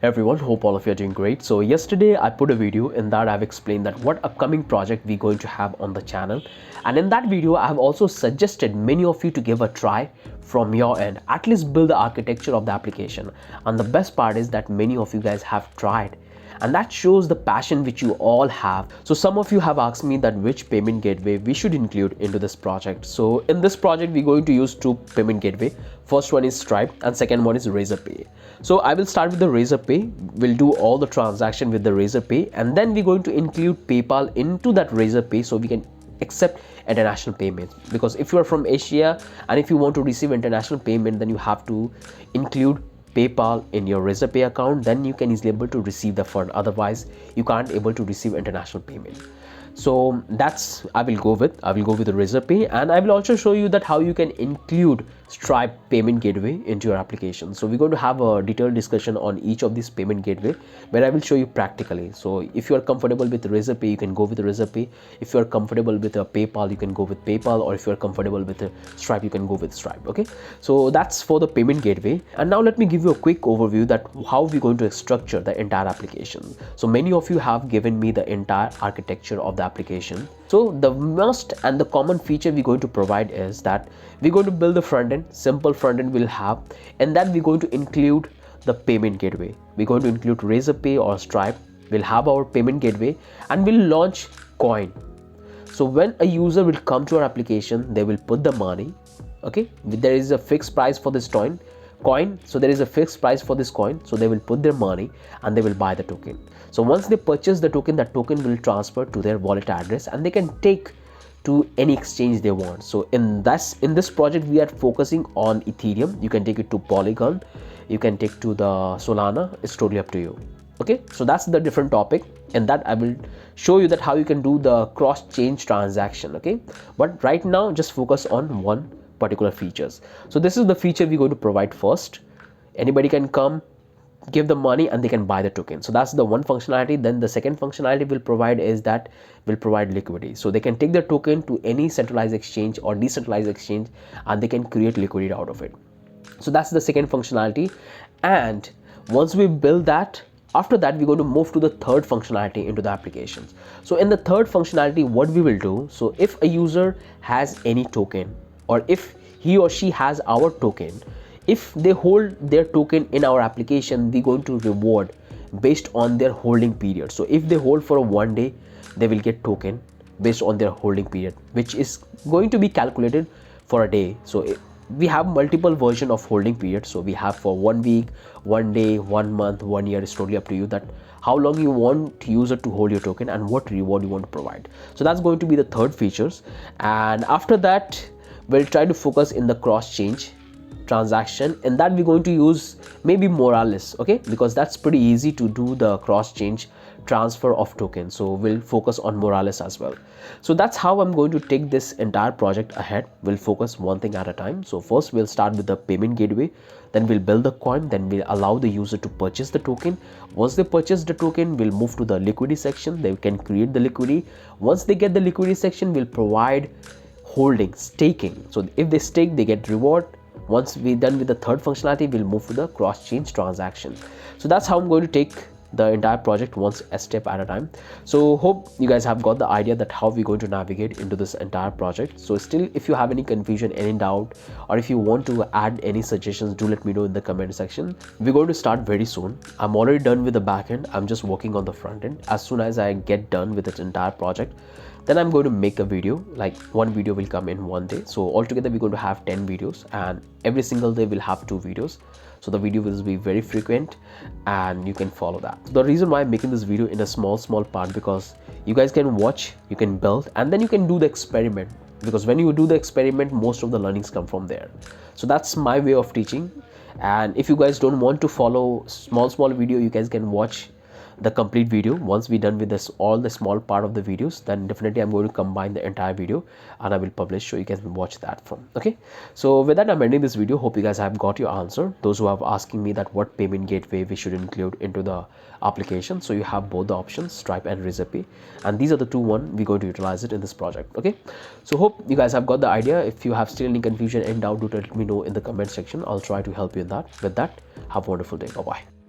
Everyone, hope all of you are doing great. So yesterday I put a video in that I've explained that what upcoming project we're going to have on the channel, and in that video I have also suggested many of you to give a try from your end, at least build the architecture of the application. And the best part is that many of you guys have tried, and that shows the passion which you all have. So some of you have asked me that which payment gateway we should include into this project. So in this project we're going to use two payment gateway. First one is Stripe and second one is RazorPay. So I will start with the RazorPay. We'll do all the transaction with the RazorPay, and then we're going to include PayPal into that RazorPay so we can accept international payments. Because if you are from Asia and if you want to receive international payment, then you have to include PayPal in your RazorPay account, then you can easily able to receive the fund. Otherwise you can't able to receive international payment. So that's I will go with the RazorPay, and I will also show you that how you can include Stripe payment gateway into your application. So we're going to have a detailed discussion on each of these payment gateway where I will show you practically. So if you are comfortable with RazorPay, you can go with RazorPay. If you are comfortable with a PayPal, you can go with PayPal, or if you are comfortable with a Stripe, you can go with Stripe. Okay, so that's for the payment gateway. And now let me give you a quick overview that how we're going to structure the entire application. So many of you have given me the entire architecture of the application. So the most and the common feature we're going to provide is that we're going to build the front end, simple front end we'll have, and then we're going to include the payment gateway. We're going to include RazorPay or Stripe. We'll have our payment gateway, and we'll launch coin. So when a user will come to our application, they will put the money. Okay, there is a fixed price for this coin. So there is a fixed price for this coin, so they will put their money and they will buy the token. So once they purchase the token, that token will transfer to their wallet address and they can take to any exchange they want. So in this project we are focusing on Ethereum. You can take it to Polygon, you can take to the Solana. It's totally up to you. Okay, so that's the different topic, and that I will show you that how you can do the cross chain transaction. Okay, but right now just focus on one particular features. So this is the feature we're going to provide first. Anybody can come, give the money, and they can buy the token. So that's the one functionality. Then the second functionality we'll provide is that we'll provide liquidity. So they can take the token to any centralized exchange or decentralized exchange, and they can create liquidity out of it. So that's the second functionality. And once we build that, after that we're going to move to the third functionality into the applications. So in the third functionality, what we will do, so if a user has any token, or if he or she has our token, if they hold their token in our application, we're going to reward based on their holding period. So if they hold for 1 day, they will get token based on their holding period, which is going to be calculated for a day. So we have multiple version of holding period. So we have for 1 week, 1 day, 1 month, 1 year. It's totally up to you that how long you want user to hold your token and what reward you want to provide. So that's going to be the third features. And after that, we'll try to focus in the cross chain transaction, and that we're going to use maybe Morales. Okay, because that's pretty easy to do the cross chain transfer of tokens. So we'll focus on Morales as well. So that's how I'm going to take this entire project ahead. We'll focus one thing at a time. So first we'll start with the payment gateway, then we'll build the coin, then we'll allow the user to purchase the token. Once they purchase the token, we'll move to the liquidity section. They can create the liquidity. Once they get the liquidity section, we'll provide holding, staking. So if they stake, they get reward. Once we're done with the third functionality, we'll move to the cross chain transaction. So that's how I'm going to take the entire project once a step at a time. So hope you guys have got the idea that how we're going to navigate into this entire project. So still, if you have any confusion, any doubt, or if you want to add any suggestions, do let me know in the comment section. We're going to start very soon. I'm already done with the back end. I'm just working on the front end. As soon as I get done with this entire project, then I'm going to make a video. Like one video will come in 1 day. So altogether we're going to have 10 videos, and every single day we'll have 2 videos. So the video will be very frequent and you can follow that. So the reason why I'm making this video in a small part, because you guys can watch, you can build, and then you can do the experiment, because when you do the experiment, most of the learnings come from there. So that's my way of teaching. And if you guys don't want to follow small video, you guys can watch the complete video. Once we're done with this all the small part of the videos, then definitely I'm going to combine the entire video and I will publish, so you guys can watch that from. Okay, so with that, I'm ending this video. Hope you guys have got your answer. Those who have asking me that what payment gateway we should include into the application, so you have both the options, Stripe and RazorPay, and these are the two one we're going to utilize it in this project. Okay, so hope you guys have got the idea. If you have still any confusion and doubt, do let me know in the comment section. I'll try to help you in that. With that, have a wonderful day. Bye bye.